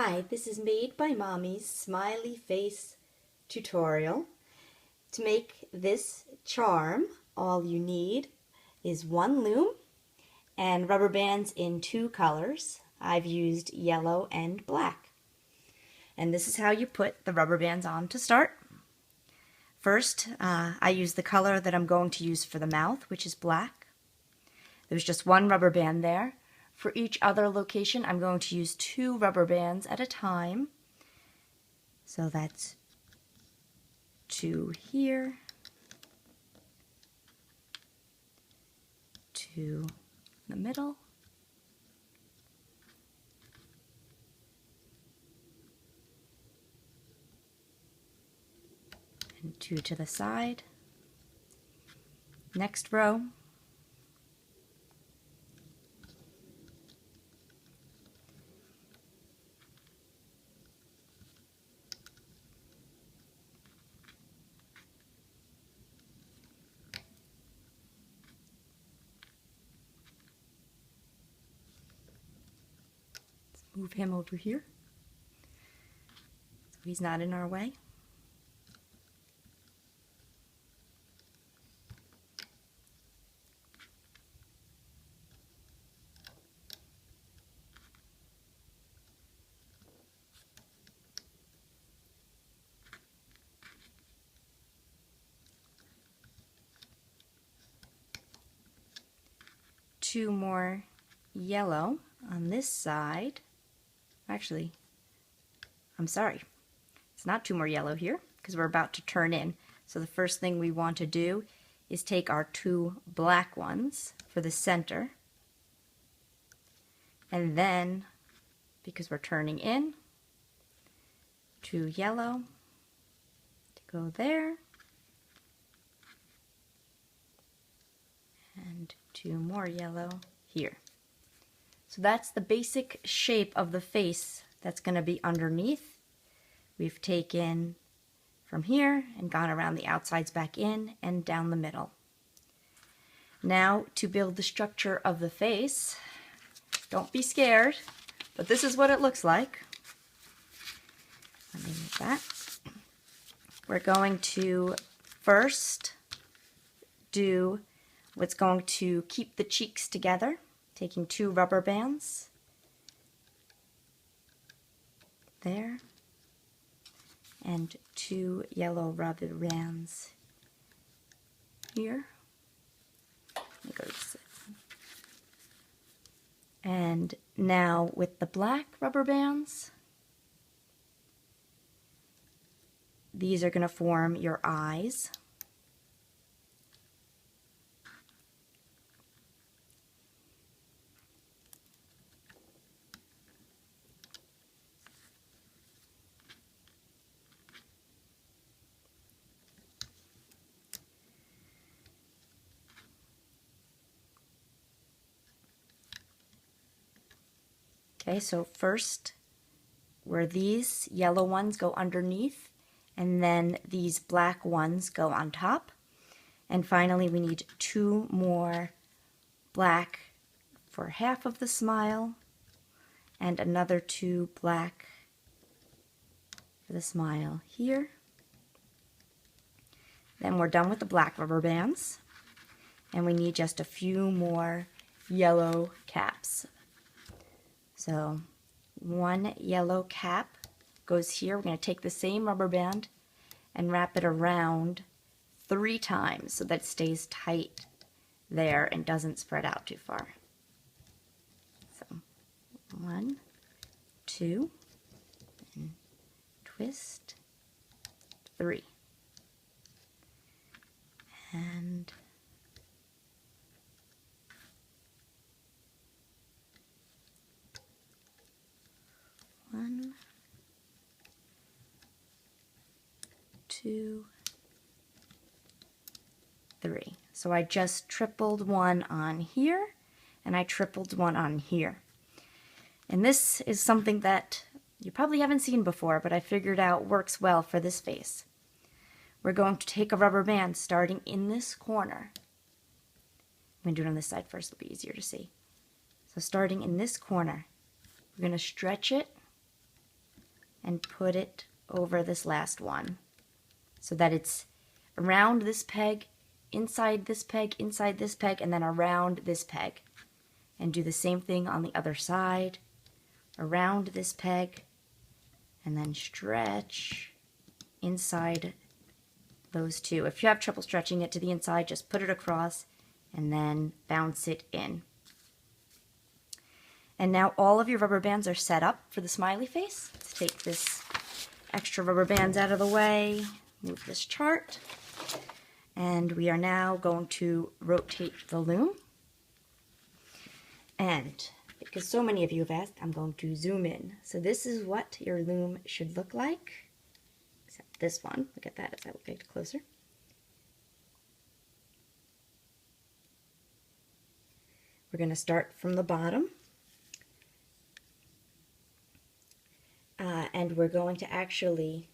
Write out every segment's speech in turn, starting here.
Hi, this is Made by Mommy's Smiley Face tutorial. To make this charm, all you need is one loom and rubber bands in two colors. I've used yellow and black. And this is how you put the rubber bands on to start. First, I use the color that I'm going to use for the mouth, which is black. There's just one rubber band there. For each other location, I'm going to use 2 rubber bands at a time. So that's 2 here, 2 in the middle, and 2 to the side. Next row, move him over here so he's not in our way. Two more yellow on this side. Actually, I'm sorry, it's not 2 more yellow here because we're about to turn in. So the first thing we want to do is take our 2 black ones for the center, and then, because we're turning in, 2 yellow to go there, and 2 more yellow here. So that's the basic shape of the face that's going to be underneath. We've taken from here and gone around the outsides back in and down the middle. Now to build the structure of the face, don't be scared, but this is what it looks like. Let me move that. We're going to first do what's going to keep the cheeks together. Taking 2 rubber bands there and 2 yellow rubber bands here. Let me go to this. And now with the black rubber bands, these are going to form your eyes. Okay, so first, where these yellow ones go underneath, and then these black ones go on top. And finally, we need 2 more black for half of the smile, and another 2 black for the smile here. Then we're done with the black rubber bands, and we need just a few more yellow caps. So 1 yellow cap goes here. We're going to take the same rubber band and wrap it around 3 times so that it stays tight there and doesn't spread out too far. So 1, 2, and twist, 3. And 1, 2, 3. So I just tripled 1 on here, and I tripled 1 on here. And this is something that you probably haven't seen before, but I figured out works well for this face. We're going to take a rubber band starting in this corner. I'm going to do it on this side first, it'll be easier to see. So starting in this corner, we're going to stretch it and put it over this last one so that it's around this peg, inside this peg, and then around this peg. And do the same thing on the other side, around this peg, and then stretch inside those two. If you have trouble stretching it to the inside, just put it across and then bounce it in. And now all of your rubber bands are set up for the smiley face. Let's take this extra rubber bands out of the way, move this chart, and we are now going to rotate the loom. And because so many of you have asked, I'm going to zoom in. So this is what your loom should look like, except this one. Look at that as I look closer. We're going to start from the bottom. And we're going to actually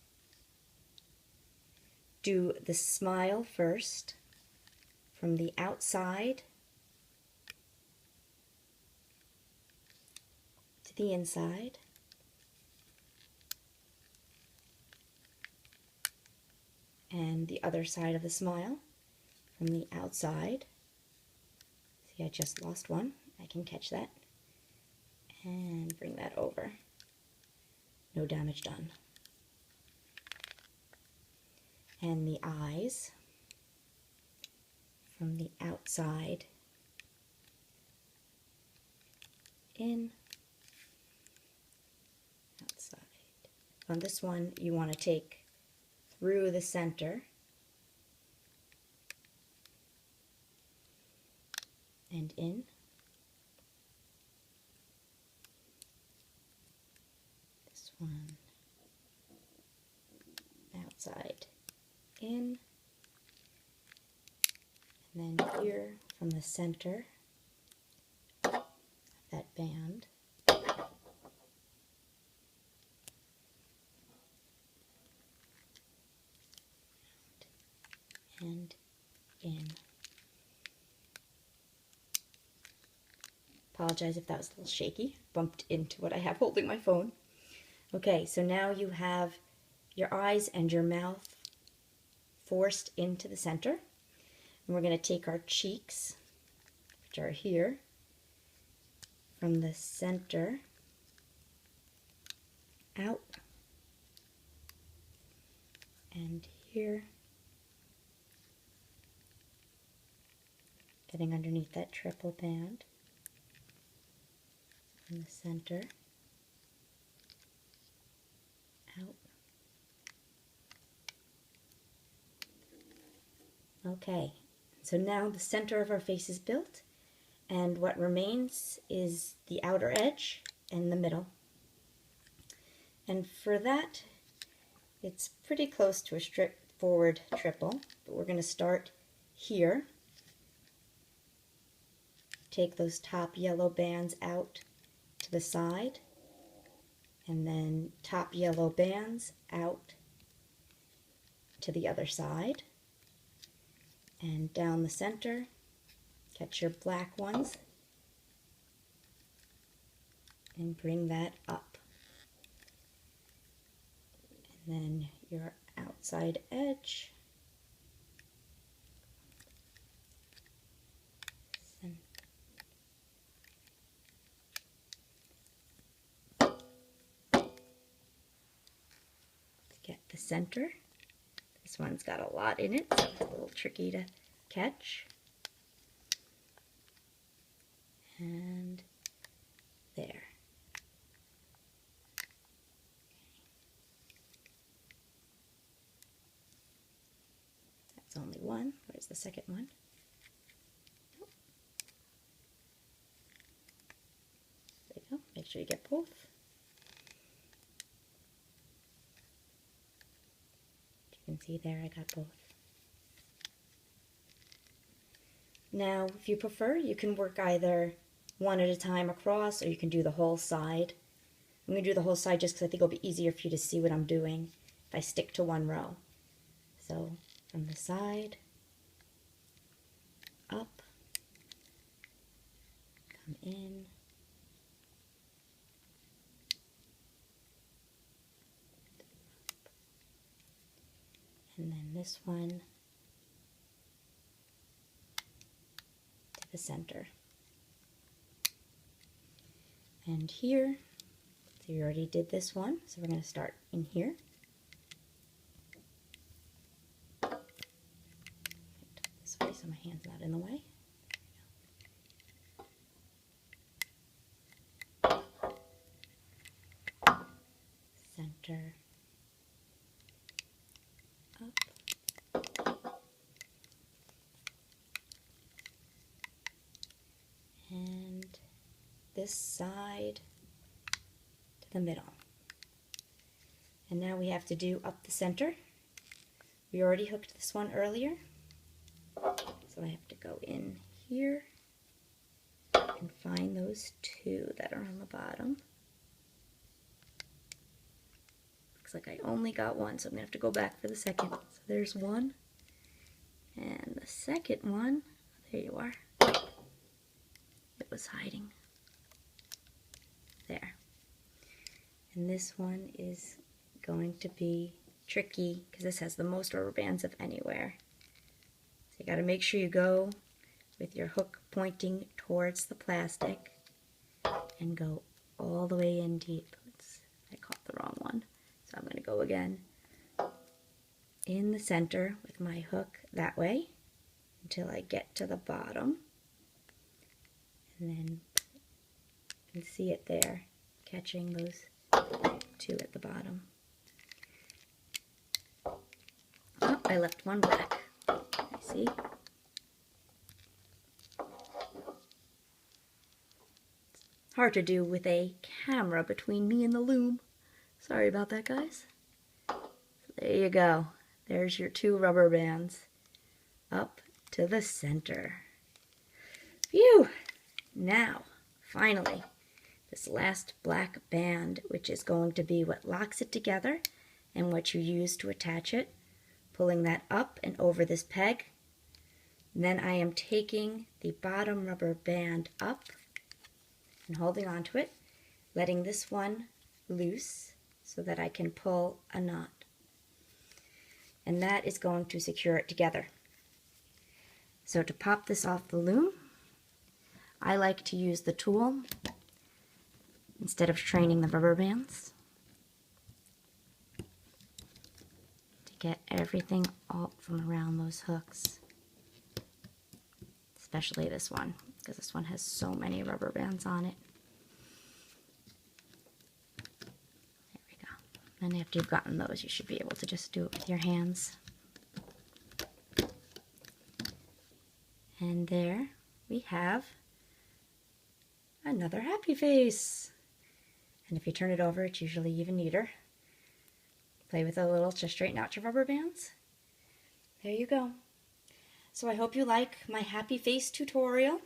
do the smile first from the outside to the inside. And the other side of the smile from the outside. See, I just lost one. I can catch that. And bring that over. No damage done. And the eyes from the outside in, outside. On this one, you want to take through the center and in. This one outside in, and then here from the center of that band and in. Apologize if that was a little shaky. Bumped into what I have holding my phone. Okay, so now you have your eyes and your mouth forced into the center. And we're going to take our cheeks, which are here, from the center out and here, getting underneath that triple band from the center out. Okay, so now the center of our face is built, and what remains is the outer edge and the middle. And for that, it's pretty close to a straightforward triple, but we're going to start here. Take those top yellow bands out to the side, and then top yellow bands out to the other side, and down the center, catch your black ones, and bring that up. And then your outside edge, get the center. This one's got a lot in it, so it's a little tricky to catch. And there. That's only one. Where's the second one? There you go. Make sure you get both. You can see there I got both. Now, if you prefer, you can work either one at a time across, or you can do the whole side. I'm going to do the whole side just because I think it'll be easier for you to see what I'm doing if I stick to one row. So, from the side, up, come in, then this one to the center. And here, so we already did this one, so we're going to start in here. This way so my hand's not in the way. Center, up, and this side to the middle. And now we have to do up the center. We already hooked this one earlier, so I have to go in here and find those two that are on the bottom. Looks like I only got one, so I'm going to have to go back for the second. So there's one. And the second one, there you are. It was hiding. There. And this one is going to be tricky because this has the most rubber bands of anywhere. So you got to make sure you go with your hook pointing towards the plastic and go all the way in deep. Oops, I caught the wrong one. So I'm going to go again in the center with my hook that way until I get to the bottom. And then you can see it there, catching those two at the bottom. Oh, I left one black. I see. It's hard to do with a camera between me and the loom. Sorry about that, guys. So there you go. There's your two rubber bands up to the center. Phew! Now, finally, this last black band, which is going to be what locks it together and what you use to attach it, pulling that up and over this peg. And then I am taking the bottom rubber band up and holding onto it, letting this one loose so that I can pull a knot. And that is going to secure it together. So to pop this off the loom, I like to use the tool instead of straining the rubber bands to get everything up from around those hooks. Especially this one, because this one has so many rubber bands on it. And after you've gotten those, you should be able to just do it with your hands. And there we have another happy face. And if you turn it over, it's usually even neater. Play with a little to straighten out your rubber bands. There you go. So I hope you like my happy face tutorial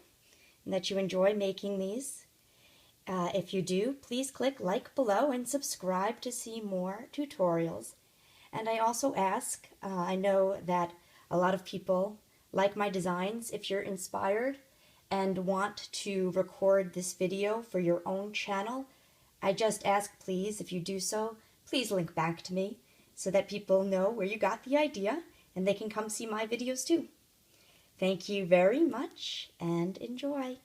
and that you enjoy making these. If you do, please click like below and subscribe to see more tutorials. And I also ask, I know that a lot of people like my designs. If you're inspired and want to record this video for your own channel, I just ask, please, if you do so, please link back to me so that people know where you got the idea and they can come see my videos too. Thank you very much and enjoy.